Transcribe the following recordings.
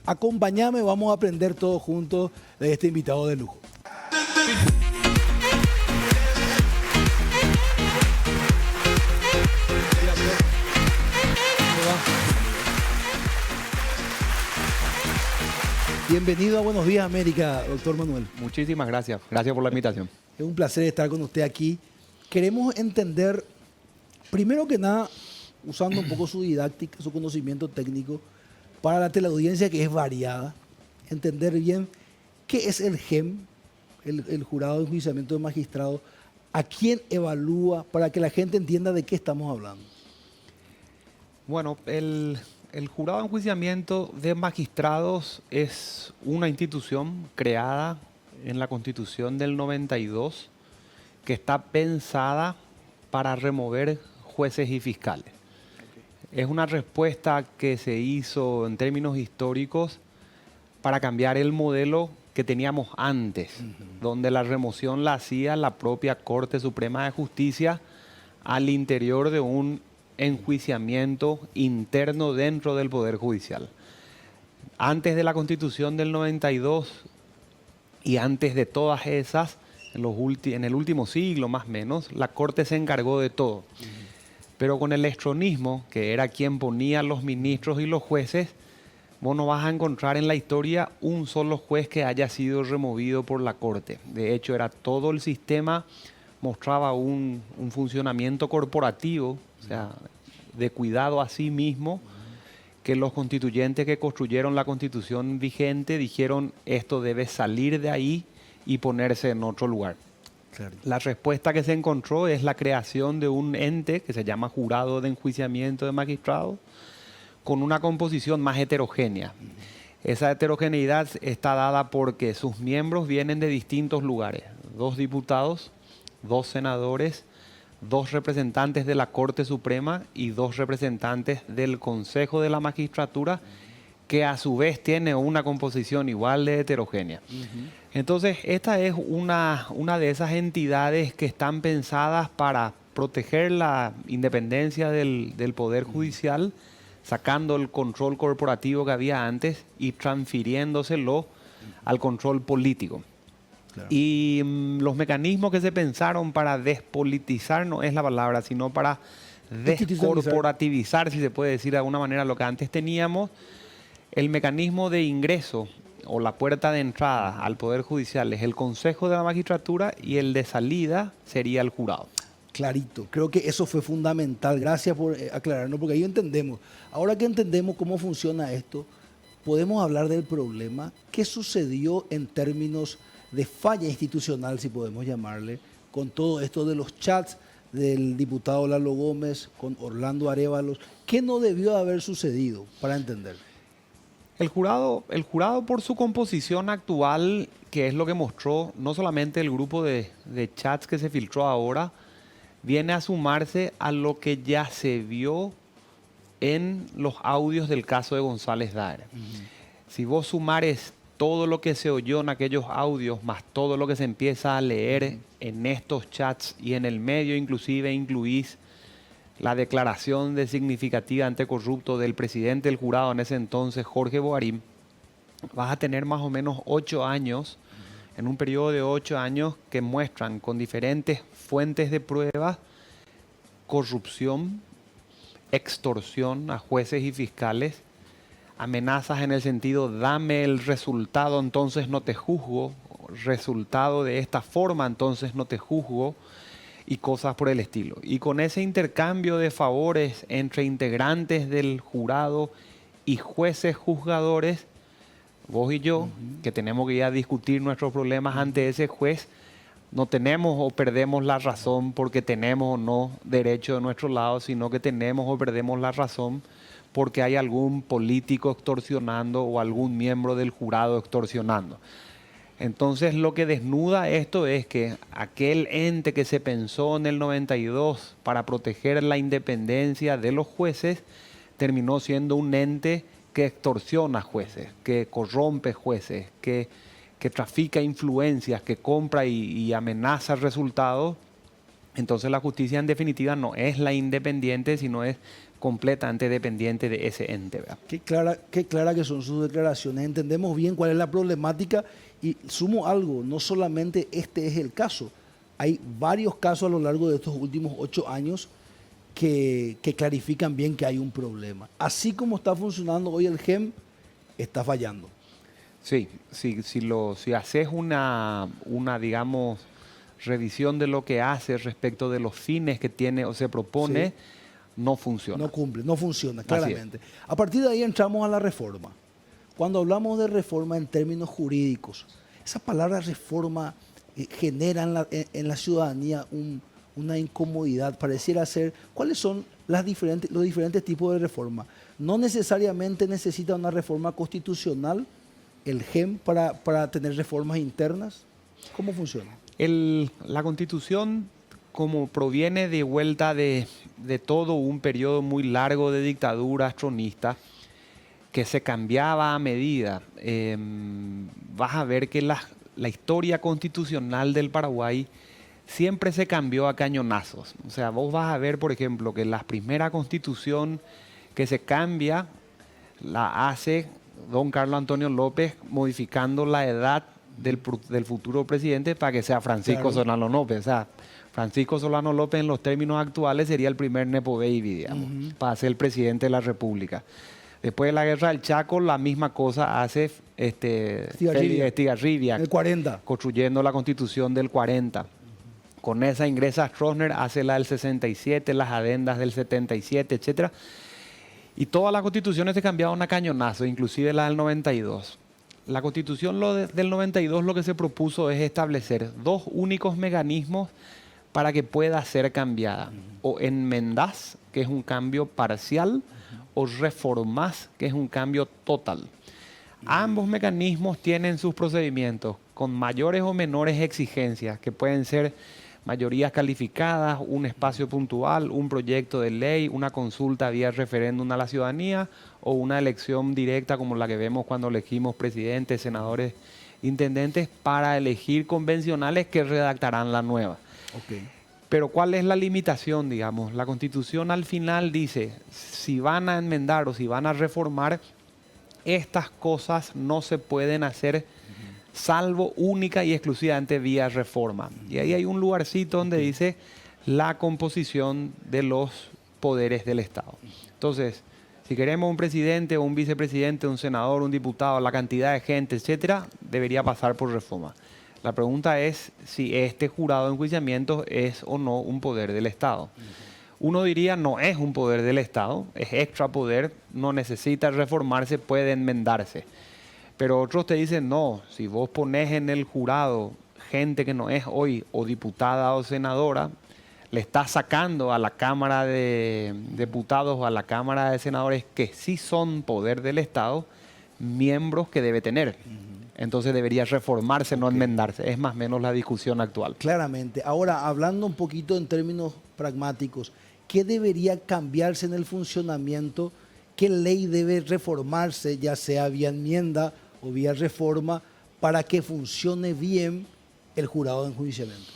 Acompáñame, vamos a aprender todos juntos de este invitado de lujo. Bienvenido a Buenos Días América, doctor Manuel. Muchísimas gracias. Gracias por la invitación. Es un placer estar con usted aquí. Queremos entender, primero que nada, usando un poco su didáctica, su conocimiento técnico, para la teleaudiencia que es variada, entender bien qué es el JEM, el Jurado de Enjuiciamiento de Magistrados, a quién evalúa, para que la gente entienda de qué estamos hablando. Bueno, el Jurado de Enjuiciamiento de Magistrados es una institución creada en la Constitución del 92 que está pensada para remover jueces y fiscales. Es una respuesta que se hizo en términos históricos para cambiar el modelo que teníamos antes, donde la remoción la hacía la propia Corte Suprema de Justicia al interior de un enjuiciamiento interno dentro del Poder Judicial. Antes de la Constitución del 92 y antes de todas esas, en el último siglo más o menos, la Corte se encargó de todo. Pero con el estronismo, que era quien ponía los ministros y los jueces, vos no vas a encontrar en la historia un solo juez que haya sido removido por la Corte. De hecho, era todo el sistema, mostraba un funcionamiento corporativo, o sea, de cuidado a sí mismo, que los constituyentes que construyeron la Constitución vigente dijeron esto debe salir de ahí y ponerse en otro lugar. Claro. La respuesta que se encontró es la creación de un ente que se llama Jurado de Enjuiciamiento de Magistrados, con una composición más heterogénea. Esa heterogeneidad está dada porque sus miembros vienen de distintos lugares. 2 diputados, 2 senadores, 2 representantes de la Corte Suprema y 2 representantes del Consejo de la Magistratura, que a su vez tiene una composición igual de heterogénea. Entonces, esta es una de esas entidades que están pensadas para proteger la independencia del Poder Judicial, sacando el control corporativo que había antes y transfiriéndoselo al control político. Claro. Y los mecanismos que se pensaron para despolitizar, no es la palabra, sino para descorporativizar, si se puede decir de alguna manera, lo que antes teníamos, el mecanismo de ingreso o la puerta de entrada al Poder Judicial es el Consejo de la Magistratura y el de salida sería el jurado. Clarito, creo que eso fue fundamental. Gracias por aclararnos, porque ahí entendemos. Ahora que entendemos cómo funciona esto, podemos hablar del problema. ¿Qué sucedió en términos de falla institucional, si podemos llamarle, con todo esto de los chats del diputado Lalo Gómez con Orlando Arévalos? ¿Qué no debió de haber sucedido para entender? El jurado por su composición actual, que es lo que mostró no solamente el grupo de chats que se filtró ahora, viene a sumarse a lo que ya se vio en los audios del caso de González Daer. Si vos sumares todo lo que se oyó en aquellos audios, más todo lo que se empieza a leer en estos chats y en el medio inclusive incluís la declaración de significativa anticorrupto del presidente del jurado en ese entonces, Jorge Boarín, vas a tener más o menos 8 años, en un periodo de 8 años que muestran con diferentes fuentes de pruebas corrupción, extorsión a jueces y fiscales, amenazas en el sentido, dame el resultado, entonces no te juzgo, resultado de esta forma, entonces no te juzgo, y cosas por el estilo. Y con ese intercambio de favores entre integrantes del jurado y jueces juzgadores, vos y yo, que tenemos que ir a discutir nuestros problemas ante ese juez, no tenemos o perdemos la razón porque tenemos o no derecho de nuestro lado, sino que tenemos o perdemos la razón porque hay algún político extorsionando o algún miembro del jurado extorsionando. Entonces lo que desnuda esto es que aquel ente que se pensó en el 92 para proteger la independencia de los jueces terminó siendo un ente que extorsiona jueces, que corrompe jueces, que trafica influencias, que compra y amenaza resultados. Entonces la justicia en definitiva no es la independiente, sino es completamente dependiente de ese ente, ¿verdad? Qué clara que son sus declaraciones. Entendemos bien cuál es la problemática y sumo algo, no solamente este es el caso. Hay varios casos a lo largo de estos últimos 8 años que clarifican bien que hay un problema. Así como está funcionando hoy el GEM, está fallando. Sí, si haces digamos, revisión de lo que hace respecto de los fines que tiene o se propone, Sí. no funciona. No cumple, no funciona, Así claramente. A partir de ahí entramos a la reforma. Cuando hablamos de reforma en términos jurídicos, esa palabra reforma genera en la ciudadanía una incomodidad. Pareciera ser, ¿cuáles son los diferentes tipos de reforma? No necesariamente necesita una reforma constitucional el GEM para tener reformas internas. ¿Cómo funciona? La Constitución, como proviene de vuelta de todo un periodo muy largo de dictadura tronista, que se cambiaba a medida, vas a ver que la historia constitucional del Paraguay siempre se cambió a cañonazos. O sea, vos vas a ver, por ejemplo, que la primera constitución que se cambia la hace don Carlos Antonio López modificando la edad del futuro presidente para que sea Francisco Claro. Solano López. O sea, Francisco Solano López en los términos actuales sería el primer Nepo Baby, digamos, para ser el presidente de la República. Después de la Guerra del Chaco, la misma cosa hace Félix Estigarribia, El 40. construyendo la Constitución del 40. Con esa ingresa Stroessner, hace la del 67, las adendas del 77, etcétera. Y todas las constituciones se cambiaron a cañonazo, inclusive la del 92. La constitución del 92 lo que se propuso es establecer 2 únicos mecanismos para que pueda ser cambiada. O enmendás, que es un cambio parcial, o reformás, que es un cambio total. Ambos mecanismos tienen sus procedimientos con mayores o menores exigencias, que pueden ser mayorías calificadas, un espacio puntual, un proyecto de ley, una consulta vía referéndum a la ciudadanía o una elección directa como la que vemos cuando elegimos presidentes, senadores, intendentes, para elegir convencionales que redactarán la nueva. Okay. Pero ¿cuál es la limitación, digamos? La Constitución al final dice, si van a enmendar o si van a reformar, estas cosas no se pueden hacer salvo única y exclusivamente vía reforma. Y ahí hay un lugarcito donde dice la composición de los poderes del Estado. Entonces, si queremos un presidente o un vicepresidente, un senador, un diputado, la cantidad de gente, etcétera, debería pasar por reforma. La pregunta es si este jurado de enjuiciamiento es o no un poder del Estado. Uno diría no es un poder del Estado, es extra poder, no necesita reformarse, puede enmendarse. Pero otros te dicen no, si vos pones en el jurado gente que no es hoy o diputada o senadora, le estás sacando a la Cámara de Diputados o a la Cámara de Senadores que sí son poder del Estado, miembros que debe tener. Entonces debería reformarse, no enmendarse. Es más o menos la discusión actual. Claramente. Ahora, hablando un poquito en términos pragmáticos, ¿qué debería cambiarse en el funcionamiento? ¿Qué ley debe reformarse, ya sea vía enmienda o vía reforma, para que funcione bien el jurado de enjuiciamiento?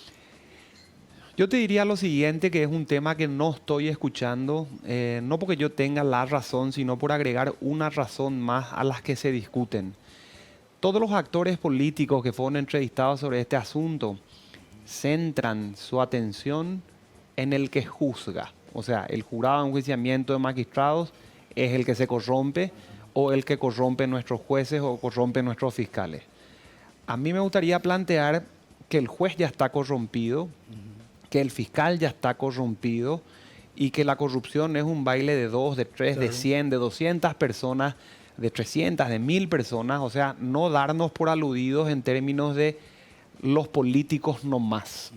Yo te diría lo siguiente, que es un tema que no estoy escuchando, no porque yo tenga la razón, sino por agregar una razón más a las que se discuten. Todos los actores políticos que fueron entrevistados sobre este asunto centran su atención en el que juzga. O sea, el jurado de enjuiciamiento de magistrados es el que se corrompe o el que corrompe nuestros jueces o corrompe nuestros fiscales. A mí me gustaría plantear que el juez ya está corrompido, que el fiscal ya está corrompido y que la corrupción es un baile de 2, de 3, de 100, de 200 personas, de 300, de 1000 personas. O sea, no darnos por aludidos en términos de los políticos nomás.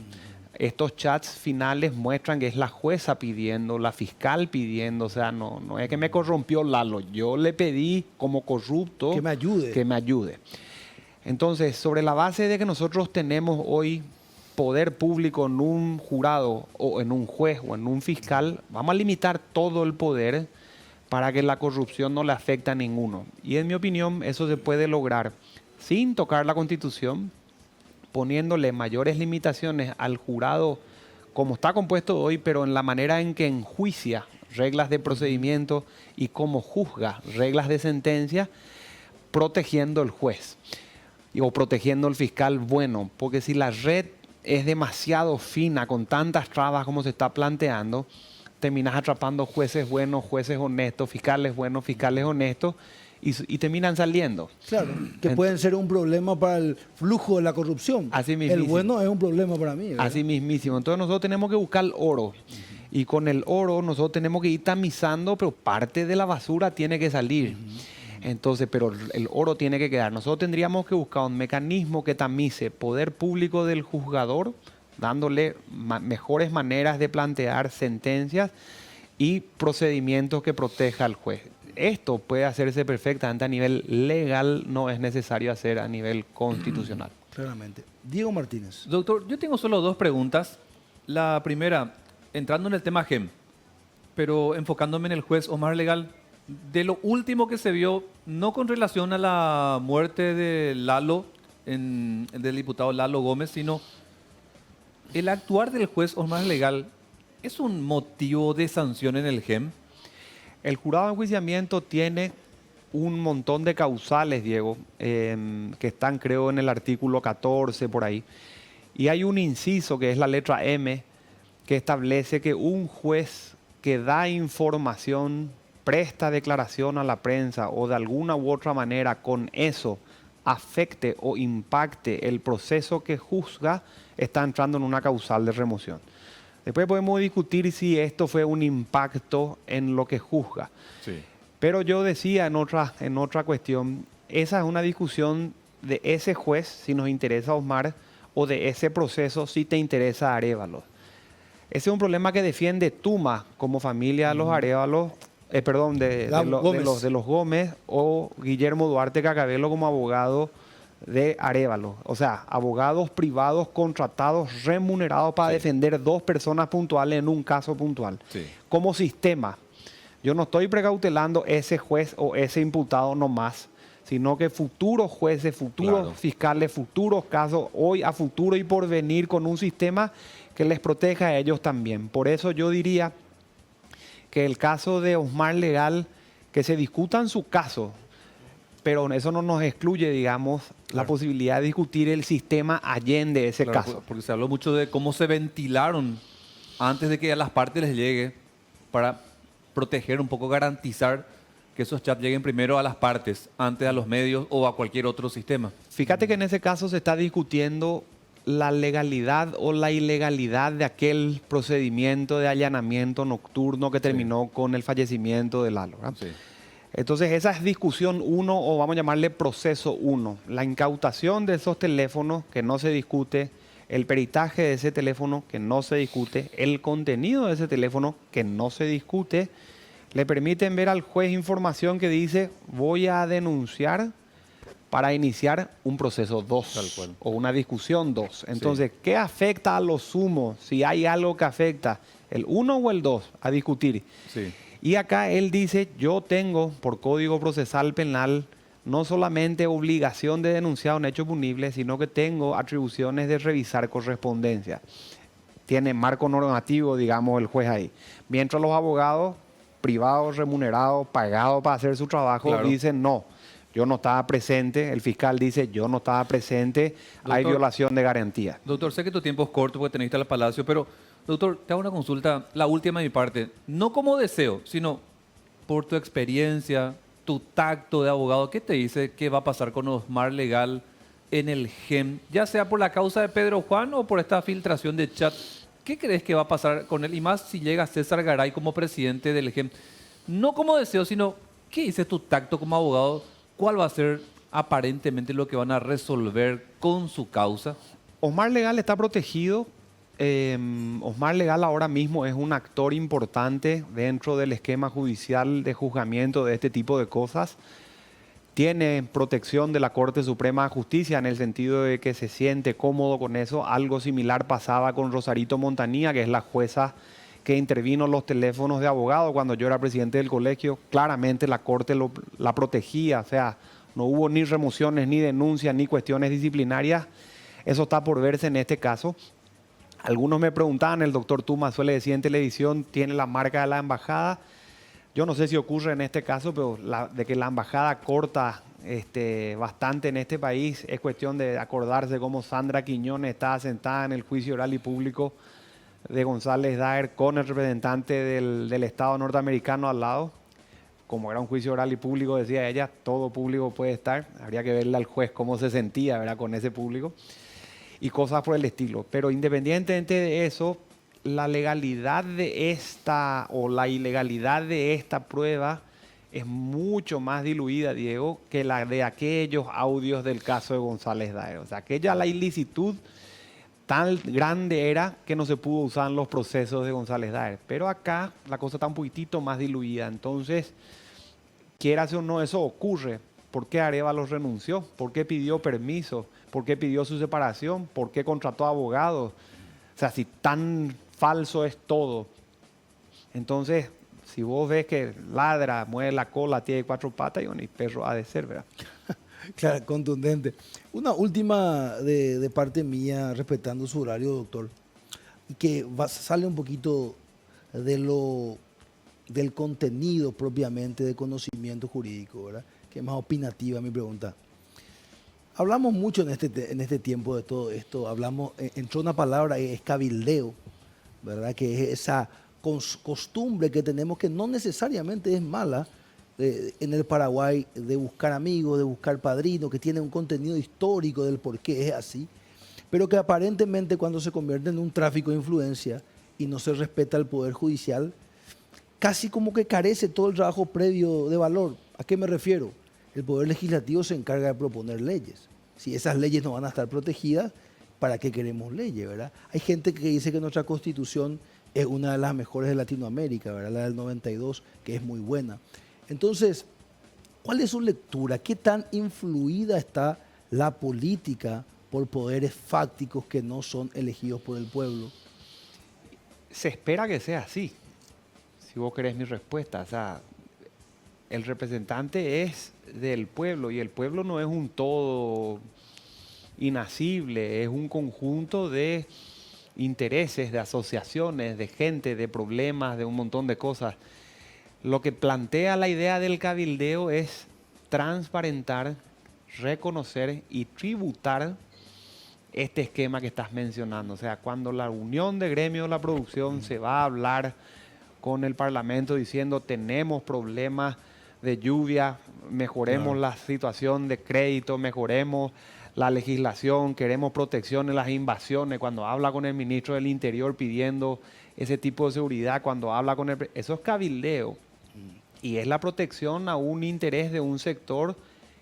Estos chats finales muestran que es la jueza pidiendo, la fiscal pidiendo. O sea, no es que me corrompió Lalo. Yo le pedí como corrupto que me ayude. Que me ayude. Entonces, sobre la base de que nosotros tenemos hoy poder público en un jurado o en un juez o en un fiscal, vamos a limitar todo el poder para que la corrupción no le afecte a ninguno. Y en mi opinión, eso se puede lograr sin tocar la Constitución, poniéndole mayores limitaciones al jurado como está compuesto hoy, pero en la manera en que enjuicia reglas de procedimiento y cómo juzga, reglas de sentencia, protegiendo al juez o protegiendo al fiscal bueno. Porque si la red es demasiado fina, con tantas trabas como se está planteando, terminas atrapando jueces buenos, jueces honestos, fiscales buenos, fiscales honestos, y terminan saliendo. Claro, que pueden ser un problema para el flujo de la corrupción. Así El mismísimo. bueno es un problema para mí, ¿verdad? Así mismísimo. Entonces nosotros tenemos que buscar el oro. Y con el oro nosotros tenemos que ir tamizando, pero parte de la basura tiene que salir. Entonces, pero el oro tiene que quedar. Nosotros tendríamos que buscar un mecanismo que tamice poder público del juzgador, dándole mejores maneras de plantear sentencias y procedimientos que proteja al juez. Esto puede hacerse perfectamente a nivel legal, no es necesario hacer a nivel constitucional. Claramente. Diego Martínez. Doctor, yo tengo solo dos preguntas. La primera, entrando en el tema GEM, pero enfocándome en el juez Omar Legal, de lo último que se vio, no con relación a la muerte de Lalo, del diputado Lalo Gómez, sino el actuar del juez Omar Legal, ¿es un motivo de sanción en el GEM? El jurado de enjuiciamiento tiene un montón de causales, Diego, que están, creo, en el artículo 14 por ahí. Y hay un inciso, que es la letra M, que establece que un juez que da información, presta declaración a la prensa o de alguna u otra manera con eso afecte o impacte el proceso que juzga, está entrando en una causal de remoción. Después podemos discutir si esto fue un impacto en lo que juzga. Sí. Pero yo decía en otra cuestión, esa es una discusión de ese juez, si nos interesa Osmar, o de ese proceso, si te interesa Arévalo. Ese es un problema que defiende Tuma como familia de los Arévalos, de los Gómez, o Guillermo Duarte Cacabelo como abogado de Arévalo. O sea, abogados privados contratados, remunerados para defender dos personas puntuales en un caso puntual. Sí. Como sistema, yo no estoy precautelando ese juez o ese imputado nomás, sino que futuros jueces, futuros fiscales, futuros casos, hoy a futuro y por venir, con un sistema que les proteja a ellos también. Por eso yo diría que el caso de Osmar Legal, que se discuta su caso, pero eso no nos excluye, digamos, la posibilidad de discutir el sistema allende ese caso. Porque se habló mucho de cómo se ventilaron antes de que a las partes les llegue, para proteger un poco, garantizar que esos chats lleguen primero a las partes, antes a los medios o a cualquier otro sistema. Fíjate que en ese caso se está discutiendo la legalidad o la ilegalidad de aquel procedimiento de allanamiento nocturno que terminó con el fallecimiento de Lalo, ¿verdad? Sí. Entonces esa es discusión 1, o vamos a llamarle proceso 1. La incautación de esos teléfonos, que no se discute; el peritaje de ese teléfono, que no se discute; el contenido de ese teléfono, que no se discute, le permiten ver al juez información que dice: voy a denunciar para iniciar un proceso 2 o una discusión 2. Entonces, ¿qué afecta a lo sumo? Si hay algo que afecta, ¿el 1 o el 2? A discutir. Sí. Y acá él dice: yo tengo, por Código Procesal Penal, no solamente obligación de denunciar un hecho punible, sino que tengo atribuciones de revisar correspondencia. Tiene marco normativo, digamos, el juez ahí. Mientras los abogados privados, remunerados, pagados para hacer su trabajo, dicen: no, yo no estaba presente. El fiscal dice: yo no estaba presente, Doctor, hay violación de garantía. Doctor, sé que tu tiempo es corto porque tenés que ir al Palacio, pero, doctor, te hago una consulta, la última de mi parte. No como deseo, sino por tu experiencia, tu tacto de abogado. ¿Qué te dice que va a pasar con Osmar Legal en el GEM? Ya sea por la causa de Pedro Juan o por esta filtración de chat. ¿Qué crees que va a pasar con él? Y más si llega César Garay como presidente del GEM. No como deseo, sino ¿qué dice tu tacto como abogado? ¿Cuál va a ser aparentemente lo que van a resolver con su causa? Osmar Legal está protegido. Osmar Legal ahora mismo es un actor importante dentro del esquema judicial de juzgamiento de este tipo de cosas. Tiene protección de la Corte Suprema de Justicia en el sentido de que se siente cómodo con eso. Algo similar pasaba con Rosarito Montanía, que es la jueza que intervino en los teléfonos de abogados cuando yo era presidente del colegio. Claramente la Corte la protegía, o sea, no hubo ni remociones, ni denuncias, ni cuestiones disciplinarias. Eso está por verse en este caso. Algunos me preguntaban, el doctor Tuma suele decir en televisión, tiene la marca de la embajada. Yo no sé si ocurre en este caso, pero de que la embajada corta bastante en este país, es cuestión de acordarse cómo Sandra Quiñones estaba sentada en el juicio oral y público de González Daer con el representante del Estado norteamericano al lado. Como era un juicio oral y público, decía ella, todo público puede estar. Habría que verle al juez cómo se sentía, ¿verdad?, con ese público. Y cosas por el estilo. Pero independientemente de eso, la legalidad de esta o la ilegalidad de esta prueba es mucho más diluida, Diego, que la de aquellos audios del caso de González Daer. O sea, aquella la ilicitud tan grande era que no se pudo usar en los procesos de González Daer. Pero acá la cosa está un poquitito más diluida. Entonces, quieras o no, eso ocurre. ¿Por qué Arévalo renunció? ¿Por qué pidió permiso? ¿Por qué pidió su separación? ¿Por qué contrató abogados? O sea, si tan falso es todo. Entonces, si vos ves que ladra, mueve la cola, tiene 4 patas, y bueno, y perro ha de ser, ¿verdad? Claro, contundente. Una última de parte mía, respetando su horario, doctor, y que sale un poquito del contenido propiamente de conocimiento jurídico, ¿verdad? Que es más opinativa mi pregunta. Hablamos mucho en este tiempo de todo esto, entró una palabra, es cabildeo, ¿verdad? Que es esa costumbre que tenemos, que no necesariamente es mala, en el Paraguay, de buscar amigos, de buscar padrinos, que tiene un contenido histórico del por qué es así, pero que aparentemente cuando se convierte en un tráfico de influencia y no se respeta el Poder Judicial, casi como que carece todo el trabajo previo de valor. ¿A qué me refiero? El Poder Legislativo se encarga de proponer leyes. Si esas leyes no van a estar protegidas, ¿para qué queremos leyes, verdad? Hay gente que dice que nuestra Constitución es una de las mejores de Latinoamérica, ¿verdad? La del 92, que es muy buena. Entonces, ¿cuál es su lectura? ¿Qué tan influida está la política por poderes fácticos que no son elegidos por el pueblo? Se espera que sea así, si vos querés mi respuesta. O sea, el representante es del pueblo y el pueblo no es un todo inacible, es un conjunto de intereses, de asociaciones, de gente, de problemas, de un montón de cosas. Lo que plantea la idea del cabildeo es transparentar, reconocer y tributar este esquema que estás mencionando. O sea, cuando la unión de gremios de la producción se va a hablar con el Parlamento diciendo tenemos problemas de lluvia, mejoremos la situación de crédito, mejoremos la legislación, queremos protección en las invasiones, cuando habla con el ministro del Interior pidiendo ese tipo de seguridad, cuando habla con el... Eso es cabildeo. Y es la protección a un interés de un sector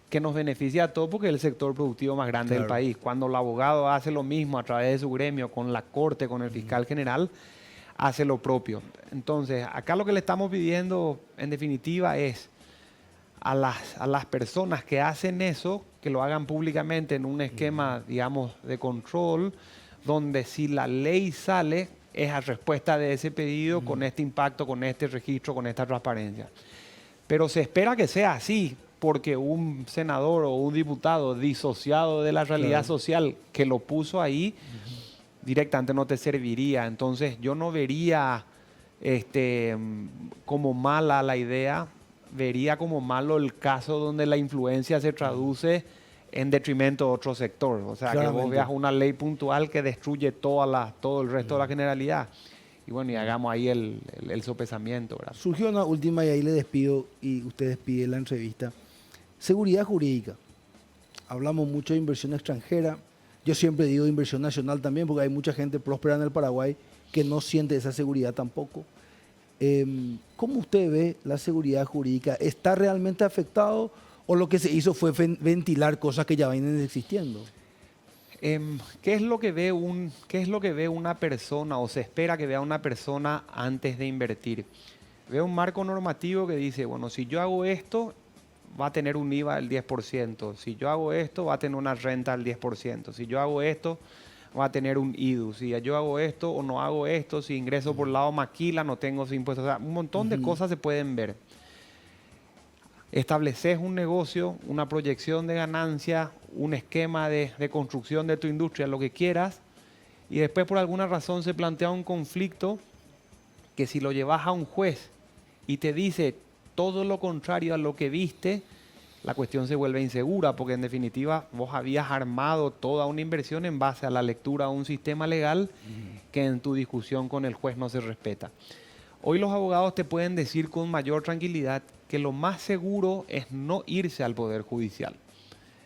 que nos beneficia a todos porque es el sector productivo más grande del país. Cuando el abogado hace lo mismo a través de su gremio, con la corte, con el fiscal general, hace lo propio. Entonces, acá lo que le estamos pidiendo, en definitiva, es a las personas que hacen eso, que lo hagan públicamente en un esquema, digamos, de control, donde si la ley sale, es a respuesta de ese pedido, con este impacto, con este registro, con esta transparencia. Pero se espera que sea así, porque un senador o un diputado disociado de la realidad social que lo puso ahí, directamente no te serviría. Entonces yo no vería como mala la idea, vería como malo el caso donde la influencia se traduce en detrimento de otro sector. O sea, que vos veas una ley puntual que destruye todo el resto de la generalidad. Y bueno, y hagamos ahí el sopesamiento, ¿verdad? Surgió una última y ahí le despido y usted despide la entrevista. Seguridad jurídica. Hablamos mucho de inversión extranjera. Yo siempre digo inversión nacional también, porque hay mucha gente próspera en el Paraguay que no siente esa seguridad tampoco. ¿Cómo usted ve la seguridad jurídica? ¿Está realmente afectado o lo que se hizo fue ventilar cosas que ya vienen existiendo? ¿Qué es lo que ve una persona o se espera que vea una persona antes de invertir? Ve un marco normativo que dice, bueno, si yo hago esto, va a tener un IVA del 10%. Si yo hago esto, va a tener una renta del 10%. Si yo hago esto, va a tener un IDU. Si yo hago esto o no hago esto, si ingreso por el lado maquila, no tengo ese impuesto. O sea, un montón de cosas se pueden ver. Estableces un negocio, una proyección de ganancia, un esquema de construcción de tu industria, lo que quieras, y después por alguna razón se plantea un conflicto que si lo llevas a un juez y te dice todo lo contrario a lo que viste, la cuestión se vuelve insegura, porque en definitiva vos habías armado toda una inversión en base a la lectura de un sistema legal que en tu discusión con el juez no se respeta. Hoy los abogados te pueden decir con mayor tranquilidad que lo más seguro es no irse al Poder Judicial.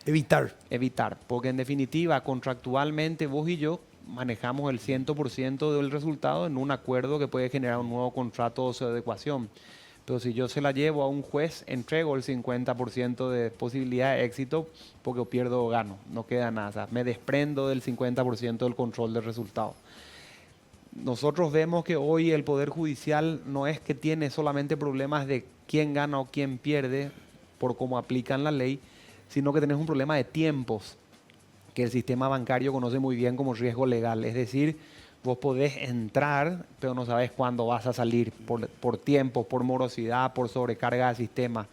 Evitar, porque en definitiva contractualmente vos y yo manejamos el 100% del resultado en un acuerdo que puede generar un nuevo contrato de adecuación. Pero si yo se la llevo a un juez, entrego el 50% de posibilidad de éxito porque o pierdo o gano, no queda nada. O sea, me desprendo del 50% del control del resultado. Nosotros vemos que hoy el Poder Judicial no es que tiene solamente problemas de quién gana o quién pierde por cómo aplican la ley, sino que tenés un problema de tiempos que el sistema bancario conoce muy bien como riesgo legal. Es decir, vos podés entrar, pero no sabes cuándo vas a salir por tiempo, por morosidad, por sobrecarga del sistema.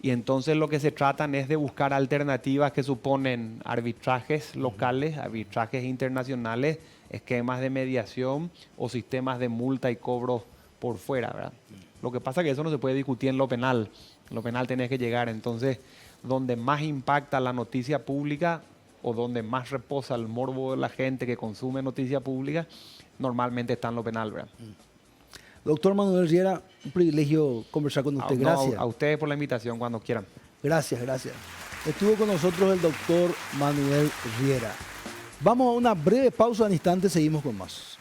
Y entonces lo que se tratan es de buscar alternativas que suponen arbitrajes locales, arbitrajes internacionales, esquemas de mediación o sistemas de multa y cobro por fuera, ¿verdad? Lo que pasa es que eso no se puede discutir en lo penal. En lo penal tenés que llegar. Entonces, donde más impacta la noticia pública o donde más reposa el morbo de la gente que consume noticia pública, normalmente está en lo penal, ¿verdad? Doctor Manuel Riera, un privilegio conversar con usted. Gracias. A ustedes por la invitación cuando quieran. Gracias. Estuvo con nosotros el doctor Manuel Riera. Vamos a una breve pausa, al instante seguimos con más.